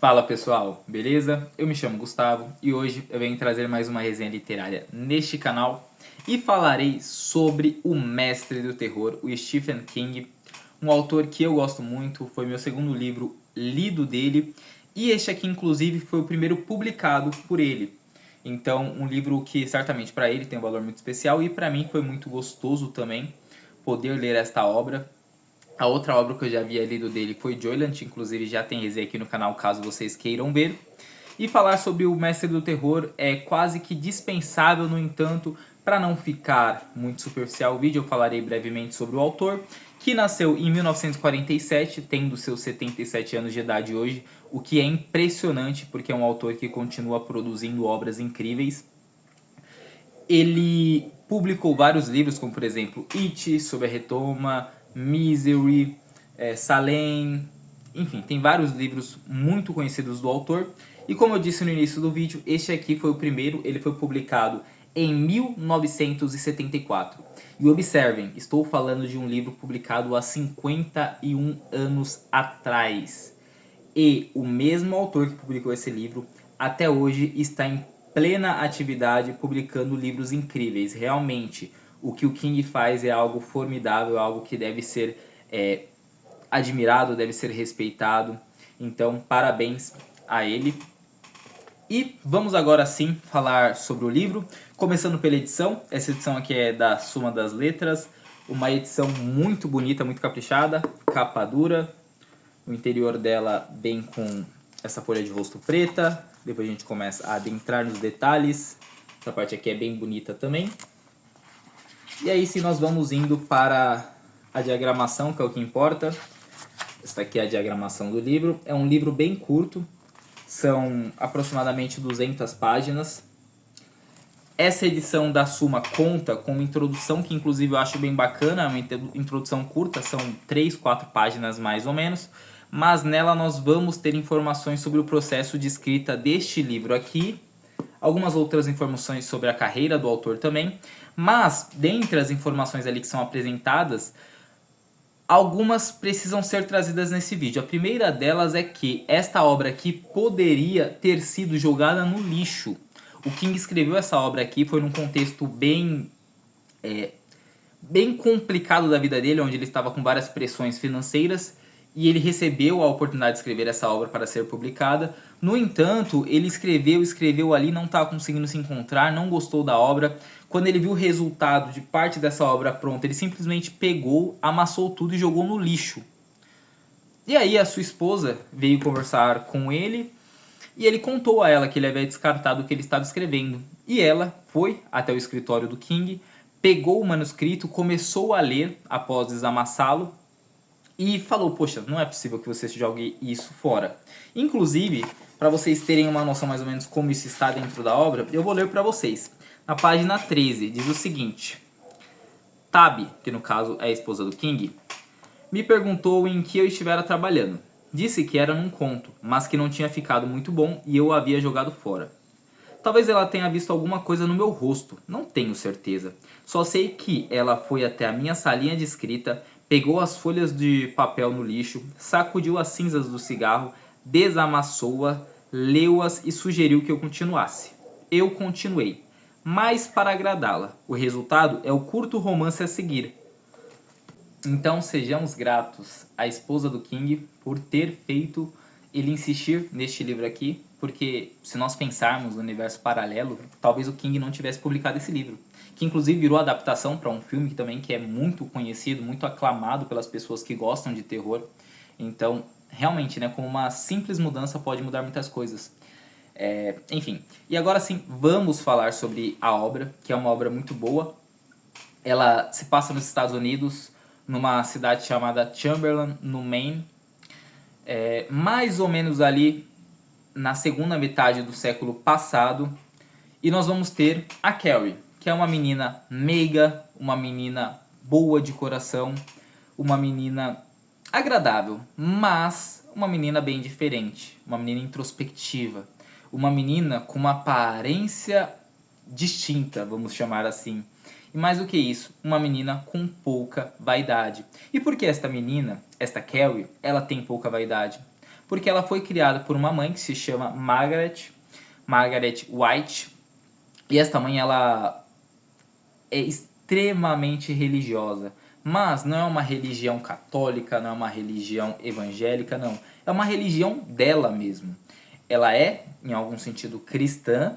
Fala pessoal, beleza? Eu me chamo Gustavo e hoje eu venho trazer mais uma resenha literária neste canal e falarei sobre o mestre do terror, o Stephen King, um autor que eu gosto muito, foi meu segundo livro lido dele e este aqui inclusive foi o primeiro publicado por ele. Então um livro que certamente para ele tem um valor muito especial e para mim foi muito gostoso também poder ler esta obra. A outra obra que eu já havia lido dele foi Joyland, inclusive já tem resenha aqui no canal caso vocês queiram ver. E falar sobre o Mestre do Terror é quase que dispensável, no entanto, para não ficar muito superficial o vídeo, eu falarei brevemente sobre o autor, que nasceu em 1947, tendo seus 77 anos de idade hoje, o que é impressionante porque é um autor que continua produzindo obras incríveis. Ele publicou vários livros, como por exemplo It, Sob a Retoma, Misery, Salem, enfim, tem vários livros muito conhecidos do autor. E como eu disse no início do vídeo, este aqui foi o primeiro, ele foi publicado em 1974. E observem, estou falando de um livro publicado há 51 anos atrás. E o mesmo autor que publicou esse livro até hoje está em plena atividade publicando livros incríveis. Realmente, o que o King faz é algo formidável, algo que deve ser admirado, deve ser respeitado. Então, parabéns a ele. E vamos agora sim falar sobre o livro, começando pela edição. Essa edição aqui é da Suma das Letras, uma edição muito bonita, muito caprichada, capa dura. O interior dela bem com essa folha de rosto preta. Depois a gente começa a adentrar nos detalhes. Essa parte aqui é bem bonita também. E aí sim nós vamos indo para a diagramação, que é o que importa. Esta aqui é a diagramação do livro. É um livro bem curto. São aproximadamente 200 páginas. Essa edição da Suma conta com uma introdução que inclusive eu acho bem bacana. É uma introdução curta, são 3, 4 páginas mais ou menos. Mas nela nós vamos ter informações sobre o processo de escrita deste livro aqui, algumas outras informações sobre a carreira do autor também, mas dentre as informações ali que são apresentadas, algumas precisam ser trazidas nesse vídeo. A primeira delas é que esta obra aqui poderia ter sido jogada no lixo. O King escreveu essa obra aqui, foi num contexto bem complicado da vida dele, onde ele estava com várias pressões financeiras, e ele recebeu a oportunidade de escrever essa obra para ser publicada. No entanto, ele escreveu ali, não estava conseguindo se encontrar, não gostou da obra. Quando ele viu o resultado de parte dessa obra pronta, ele simplesmente pegou, amassou tudo e jogou no lixo. E aí a sua esposa veio conversar com ele, e ele contou a ela que ele havia descartado o que ele estava escrevendo. E ela foi até o escritório do King, pegou o manuscrito, começou a ler após desamassá-lo, e falou, poxa, não é possível que você jogue isso fora. Inclusive, para vocês terem uma noção mais ou menos como isso está dentro da obra, eu vou ler para vocês. Na página 13, diz o seguinte: Tab, que no caso é a esposa do King, me perguntou em que eu estivera trabalhando. Disse que era num conto, mas que não tinha ficado muito bom e eu o havia jogado fora. Talvez ela tenha visto alguma coisa no meu rosto, não tenho certeza. Só sei que ela foi até a minha salinha de escrita, pegou as folhas de papel no lixo, sacudiu as cinzas do cigarro, desamassou-a, leu-as e sugeriu que eu continuasse. Eu continuei, mas para agradá-la. O resultado é o curto romance a seguir. Então sejamos gratos à esposa do King por ter feito ele insistir neste livro aqui, porque se nós pensarmos no universo paralelo, talvez o King não tivesse publicado esse livro, que inclusive virou adaptação para um filme também que é muito conhecido, muito aclamado pelas pessoas que gostam de terror. Então, realmente, né, com uma simples mudança pode mudar muitas coisas. Enfim, e agora sim, vamos falar sobre a obra, que é uma obra muito boa. Ela se passa nos Estados Unidos, numa cidade chamada Chamberlain, no Maine, mais ou menos ali na segunda metade do século passado, e nós vamos ter a Carrie, que é uma menina meiga, uma menina boa de coração, uma menina agradável, mas uma menina bem diferente, uma menina introspectiva, uma menina com uma aparência distinta, vamos chamar assim. E mais do que isso, uma menina com pouca vaidade. E por que esta menina, esta Carrie, ela tem pouca vaidade? porque ela foi criada por uma mãe que se chama Margaret White, e esta mãe ela é extremamente religiosa, mas não é uma religião católica, não é uma religião evangélica, não. É uma religião dela mesmo. Ela é, em algum sentido, cristã,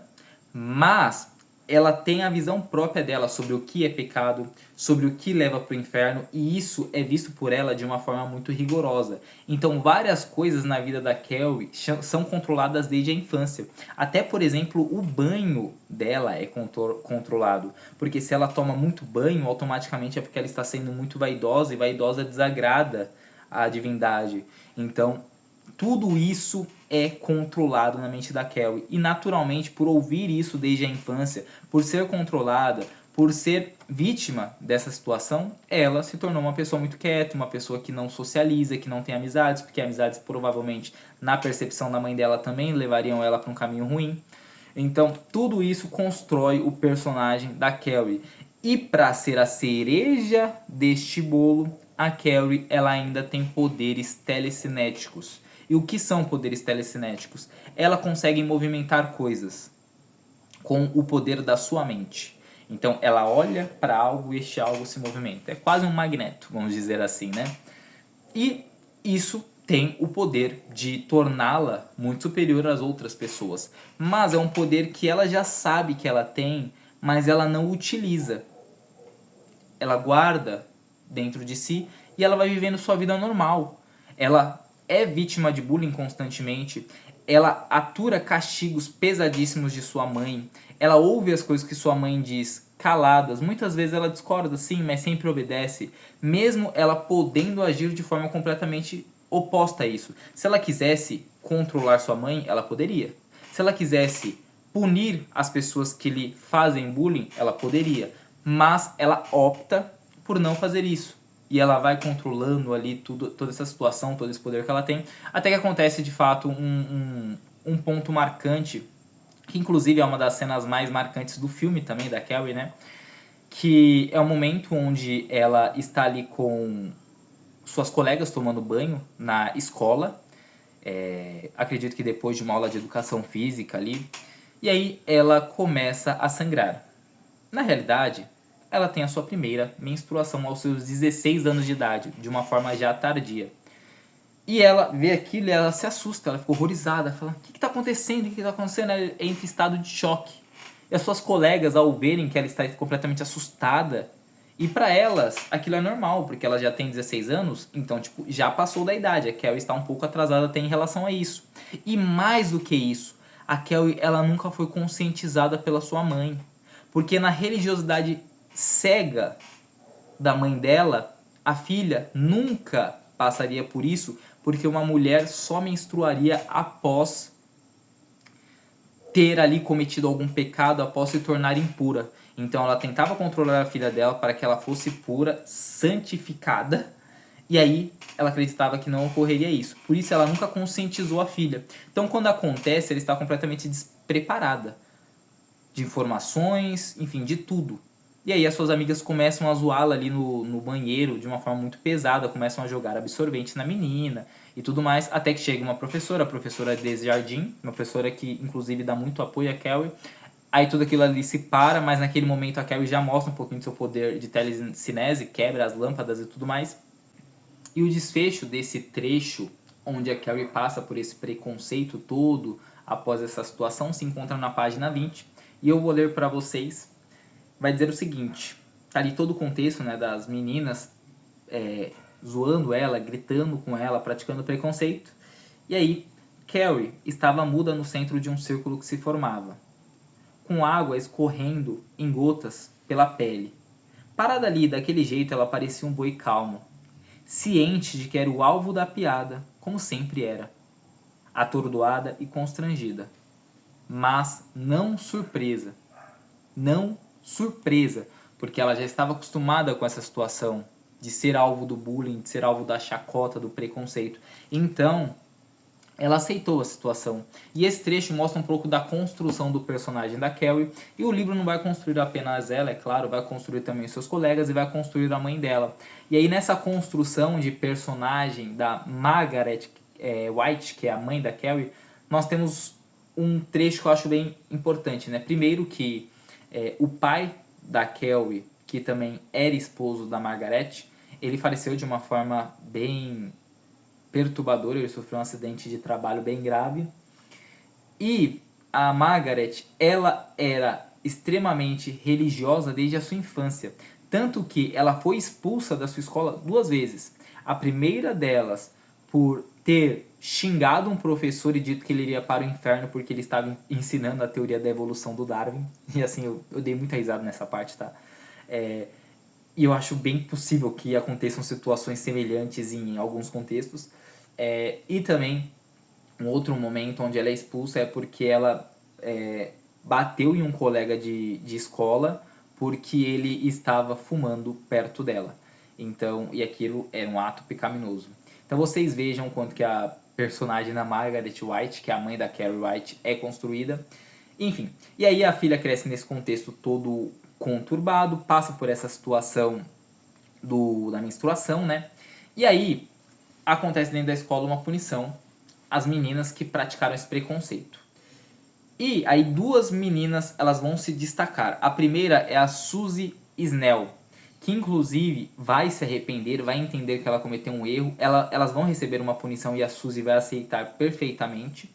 mas ela tem a visão própria dela sobre o que é pecado, sobre o que leva para o inferno, e isso é visto por ela de uma forma muito rigorosa. Então, várias coisas na vida da Carrie são controladas desde a infância. Até, por exemplo, o banho dela é controlado, porque se ela toma muito banho, automaticamente é porque ela está sendo muito vaidosa, e vaidosa desagrada a divindade. Então, tudo isso é controlado na mente da Carrie. E naturalmente, por ouvir isso desde a infância, por ser controlada, por ser vítima dessa situação, ela se tornou uma pessoa muito quieta, uma pessoa que não socializa, que não tem amizades, porque amizades provavelmente, na percepção da mãe dela, também levariam ela para um caminho ruim. Então, tudo isso constrói o personagem da Carrie. E para ser a cereja deste bolo, a Carrie ela ainda tem poderes telecinéticos. E o que são poderes telecinéticos? Ela consegue movimentar coisas com o poder da sua mente. Então ela olha para algo e este algo se movimenta. É quase um magneto, vamos dizer assim, né? E isso tem o poder de torná-la muito superior às outras pessoas. Mas é um poder que ela já sabe que ela tem, mas ela não utiliza. Ela guarda dentro de si e ela vai vivendo sua vida normal. Ela é vítima de bullying constantemente, ela atura castigos pesadíssimos de sua mãe, ela ouve as coisas que sua mãe diz caladas, muitas vezes ela discorda sim, mas sempre obedece, mesmo ela podendo agir de forma completamente oposta a isso. Se ela quisesse controlar sua mãe, ela poderia. Se ela quisesse punir as pessoas que lhe fazem bullying, ela poderia, mas ela opta por não fazer isso. E ela vai controlando ali toda essa situação, todo esse poder que ela tem, até que acontece de fato um ponto marcante, que inclusive é uma das cenas mais marcantes do filme também, da Carrie, né? Que é o momento onde ela está ali com suas colegas tomando banho na escola, acredito que depois de uma aula de educação física ali, e aí ela começa a sangrar. Na realidade, ela tem a sua primeira menstruação aos seus 16 anos de idade, de uma forma já tardia. E ela vê aquilo e ela se assusta, ela fica horrorizada, fala, o que está acontecendo? O que está acontecendo? Ela entra em estado de choque. E as suas colegas, ao verem que ela está completamente assustada, e para elas aquilo é normal, porque ela já tem 16 anos, então tipo, já passou da idade, a Kelly está um pouco atrasada até em relação a isso. E mais do que isso, a Kelly ela nunca foi conscientizada pela sua mãe, porque na religiosidade cega da mãe dela, a filha nunca passaria por isso, porque uma mulher só menstruaria após ter ali cometido algum pecado, após se tornar impura. Então ela tentava controlar a filha dela para que ela fosse pura, santificada, e aí ela acreditava que não ocorreria isso. Por isso ela nunca conscientizou a filha. Então quando acontece, ela está completamente despreparada de informações, enfim, de tudo. E aí as suas amigas começam a zoá-la ali no banheiro de uma forma muito pesada, começam a jogar absorvente na menina e tudo mais, até que chega uma professora, a professora Desjardins, uma professora que inclusive dá muito apoio a Carrie. Aí tudo aquilo ali se para, mas naquele momento a Carrie já mostra um pouquinho do seu poder de telecinese, quebra as lâmpadas e tudo mais. E o desfecho desse trecho, onde a Carrie passa por esse preconceito todo após essa situação, se encontra na página 20. E eu vou ler para vocês. Vai dizer o seguinte, tá ali todo o contexto, né, das meninas zoando ela, gritando com ela, praticando preconceito. E aí, Carrie estava muda no centro de um círculo que se formava, com água escorrendo em gotas pela pele. Parada ali, daquele jeito, ela parecia um boi calmo, ciente de que era o alvo da piada, como sempre era, atordoada e constrangida, mas não surpresa. Não surpresa, porque ela já estava acostumada com essa situação de ser alvo do bullying, de ser alvo da chacota, do preconceito. Então, ela aceitou a situação. E esse trecho mostra um pouco da construção do personagem da Carrie. E o livro não vai construir apenas ela, é claro, vai construir também seus colegas e vai construir a mãe dela. E aí nessa construção de personagem da Margaret White, que é a mãe da Carrie, nós temos um trecho que eu acho bem importante, né? Primeiro que o pai da Carrie, que também era esposo da Margaret, ele faleceu de uma forma bem perturbadora, ele sofreu um acidente de trabalho bem grave. E a Margaret, ela era extremamente religiosa desde a sua infância, tanto que ela foi expulsa da sua escola 2 vezes. A primeira delas por ter xingado um professor e dito que ele iria para o inferno porque ele estava ensinando a teoria da evolução do Darwin. E assim, eu dei muita risada nessa parte, tá? E eu acho bem possível que aconteçam situações semelhantes em alguns contextos. E também, um outro momento onde ela é expulsa é porque ela bateu em um colega de escola porque ele estava fumando perto dela. Então, e aquilo era um ato pecaminoso. Então vocês vejam quanto que a personagem da Margaret White, que é a mãe da Carrie White, é construída. Enfim, e aí a filha cresce nesse contexto todo conturbado, passa por essa situação da menstruação, né? E aí acontece dentro da escola uma punição às meninas que praticaram esse preconceito. E aí 2 meninas elas vão se destacar. A primeira é a Suzy Snell, que inclusive vai se arrepender, vai entender que ela cometeu um erro. Elas vão receber uma punição e a Suzy vai aceitar perfeitamente.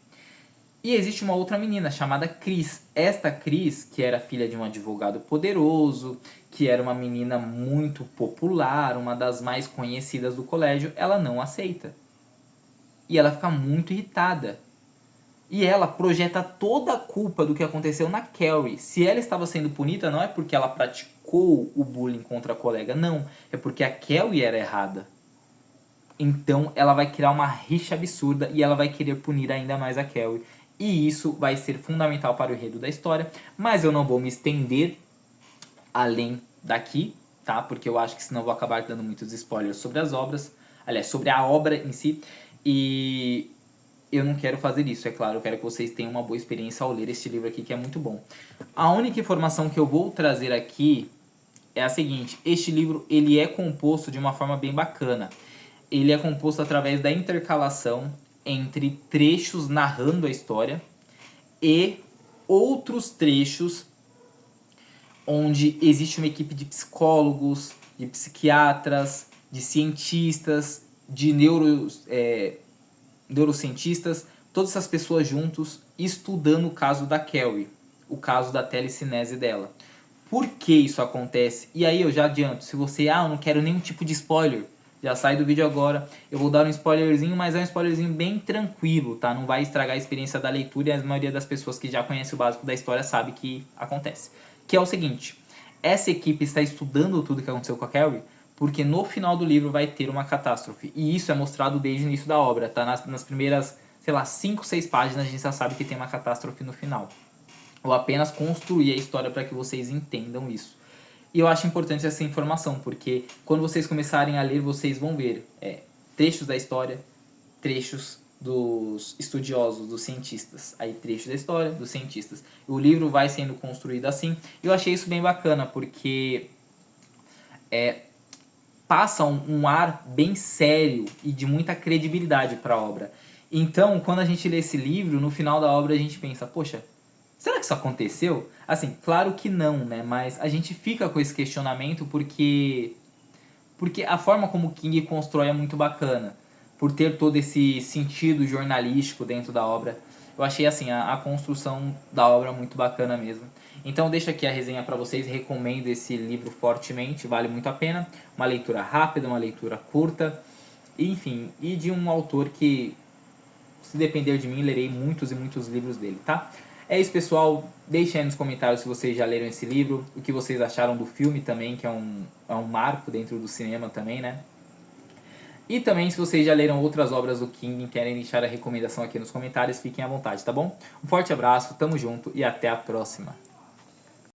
E existe uma outra menina chamada Chris. Esta Chris, que era filha de um advogado poderoso, que era uma menina muito popular, uma das mais conhecidas do colégio, ela não aceita. E ela fica muito irritada. E ela projeta toda a culpa do que aconteceu na Carrie. Se ela estava sendo punida, não é porque ela praticou o bullying contra a colega, não. É porque a Carrie era errada. Então ela vai criar uma rixa absurda e ela vai querer punir ainda mais a Carrie. E isso vai ser fundamental para o enredo da história. Mas eu não vou me estender além daqui, tá? Porque eu acho que senão eu vou acabar dando muitos spoilers sobre as obras. Aliás, sobre a obra em si. E eu não quero fazer isso, é claro. Eu quero que vocês tenham uma boa experiência ao ler este livro aqui, que é muito bom. A única informação que eu vou trazer aqui é a seguinte. Este livro ele é composto de uma forma bem bacana. Ele é composto através da intercalação entre trechos narrando a história e outros trechos onde existe uma equipe de psicólogos, de psiquiatras, de cientistas, de neurocientistas, todas essas pessoas juntos estudando o caso da Carrie, o caso da telecinese dela. Por que isso acontece? E aí eu já adianto, se você, eu não quero nenhum tipo de spoiler, já sai do vídeo agora, eu vou dar um spoilerzinho, mas é um spoilerzinho bem tranquilo, tá? Não vai estragar a experiência da leitura e a maioria das pessoas que já conhecem o básico da história sabe que acontece. Que é o seguinte, essa equipe está estudando tudo que aconteceu com a Carrie, porque no final do livro vai ter uma catástrofe. E isso é mostrado desde o início da obra, tá? Nas primeiras, 5, 6 páginas a gente já sabe que tem uma catástrofe no final. Ou apenas construir a história para que vocês entendam isso. E eu acho importante essa informação, porque quando vocês começarem a ler, vocês vão ver trechos da história, trechos dos estudiosos, dos cientistas. Aí trechos da história, dos cientistas. O livro vai sendo construído assim. E eu achei isso bem bacana, porque passa um ar bem sério e de muita credibilidade para a obra. Então, quando a gente lê esse livro, no final da obra a gente pensa, poxa, será que isso aconteceu? Assim, claro que não, né? Mas a gente fica com esse questionamento porque a forma como o King constrói é muito bacana. Por ter todo esse sentido jornalístico dentro da obra. Eu achei assim a construção da obra muito bacana mesmo. Então deixo aqui a resenha para vocês, recomendo esse livro fortemente, vale muito a pena. Uma leitura rápida, uma leitura curta, enfim, e de um autor que, se depender de mim, lerei muitos e muitos livros dele, tá? É isso, pessoal. Deixem aí nos comentários se vocês já leram esse livro, o que vocês acharam do filme também, que é um marco dentro do cinema também, né? E também, se vocês já leram outras obras do King e querem deixar a recomendação aqui nos comentários, fiquem à vontade, tá bom? Um forte abraço, tamo junto e até a próxima!